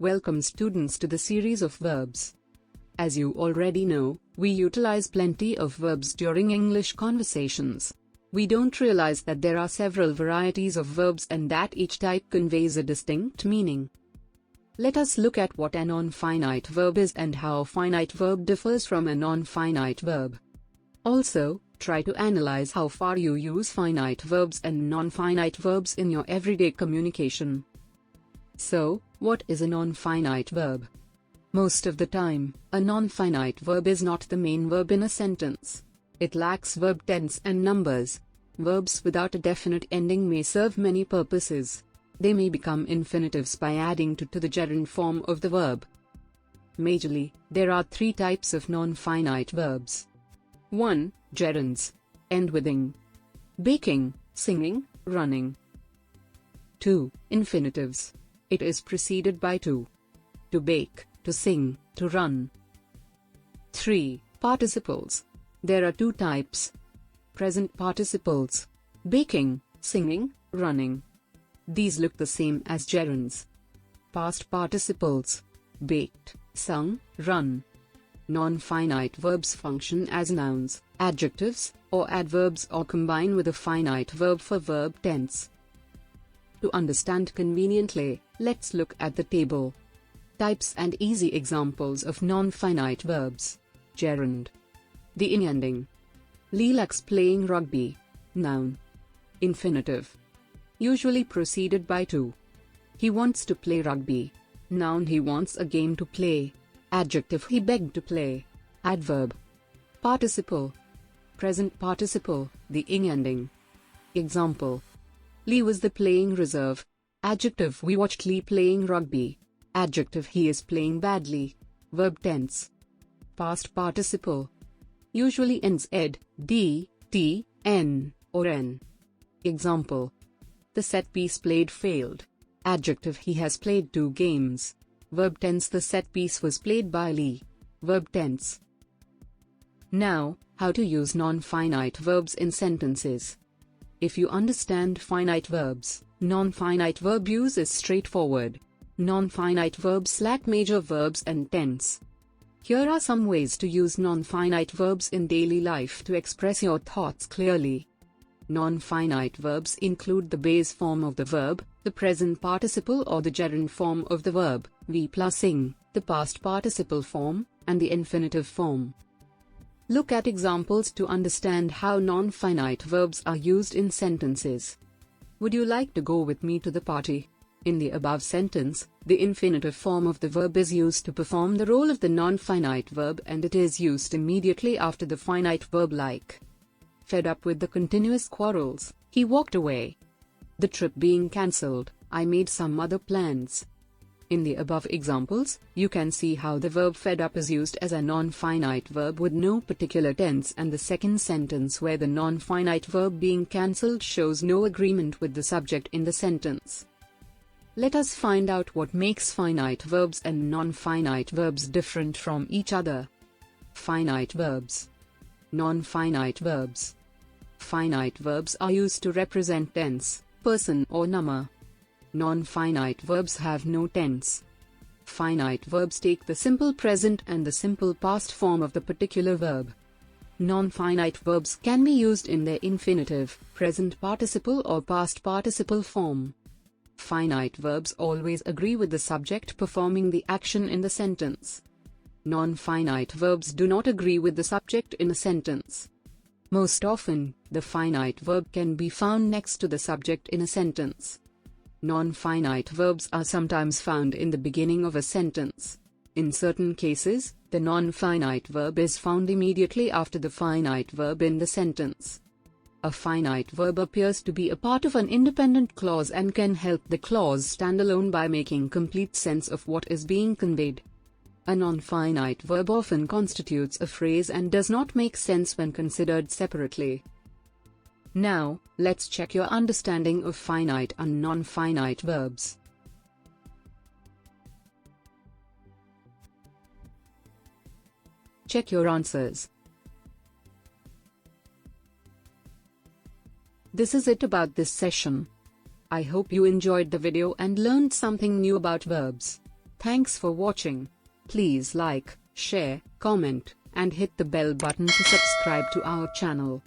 Welcome students to the series of verbs. As you already know, we utilize plenty of verbs during English conversations. We don't realize that there are several varieties of verbs and that each type conveys a distinct meaning. Let us look at what a non-finite verb is and how a finite verb differs from a non-finite verb. Also, try to analyze how far you use finite verbs and non-finite verbs in your everyday communication. So, what is a non-finite verb? Most of the time, a non-finite verb is not the main verb in a sentence. It lacks verb tense and numbers. Verbs without a definite ending may serve many purposes. They may become infinitives by adding to the gerund form of the verb. Majorly, there are three types of non-finite verbs. 1. Gerunds. End with ing. Baking, singing, running. 2. Infinitives. It is preceded by to bake, to sing, to run. 3. Participles. There are two types. Present participles. Baking, singing, running. These look the same as gerunds. Past participles. Baked, sung, run. Non-finite verbs function as nouns, adjectives, or adverbs or combine with a finite verb for verb tense. To understand conveniently, let's look at the table. Types and easy examples of non-finite verbs. Gerund. The ing ending. Lee likes playing rugby. Noun. Infinitive. Usually preceded by to. He wants to play rugby. Noun. He wants a game to play. Adjective. He begged to play. Adverb. Participle. Present participle, the ing ending. Example. Lee was the playing reserve. Adjective. We watched Lee playing rugby. Adjective. He is playing badly. Verb tense. Past participle. Usually ends ed, d, t, n, or n. Example. The set piece played failed. Adjective. He has played 2 games. Verb tense. The set piece was played by Lee. Verb tense. Now, how to use non-finite verbs in sentences. If you understand finite verbs, non-finite verb use is straightforward. Non-finite verbs lack major verbs and tense. Here are some ways to use non-finite verbs in daily life to express your thoughts clearly. Non-finite verbs include the base form of the verb, the present participle or the gerund form of the verb, we plus ing, the past participle form, and the infinitive form. Look at examples to understand how non-finite verbs are used in sentences. Would you like to go with me to the party? In the above sentence, the infinitive form of the verb is used to perform the role of the non-finite verb and it is used immediately after the finite verb like. Fed up with the continuous quarrels, he walked away. The trip being cancelled, I made some other plans. In the above examples, you can see how the verb fed up is used as a non-finite verb with no particular tense and the second sentence where the non-finite verb being cancelled shows no agreement with the subject in the sentence. Let us find out what makes finite verbs and non-finite verbs different from each other. Finite verbs. Non-finite verbs. Finite verbs are used to represent tense, person or number. Non-finite verbs have no tense. Finite verbs take the simple present and the simple past form of the particular verb. Non-finite verbs can be used in their infinitive, present participle or past participle form. Finite verbs always agree with the subject performing the action in the sentence. Non-finite verbs do not agree with the subject in a sentence. Most often, the finite verb can be found next to the subject in a sentence. Non-finite verbs are sometimes found in the beginning of a sentence. In certain cases, the non-finite verb is found immediately after the finite verb in the sentence. A finite verb appears to be a part of an independent clause and can help the clause stand alone by making complete sense of what is being conveyed. A non-finite verb often constitutes a phrase and does not make sense when considered separately. Now, let's check your understanding of finite and non-finite verbs. Check your answers. This is it about this session. I hope you enjoyed the video and learned something new about verbs. Thanks for watching. Please like, share, comment, and hit the bell button to subscribe to our channel.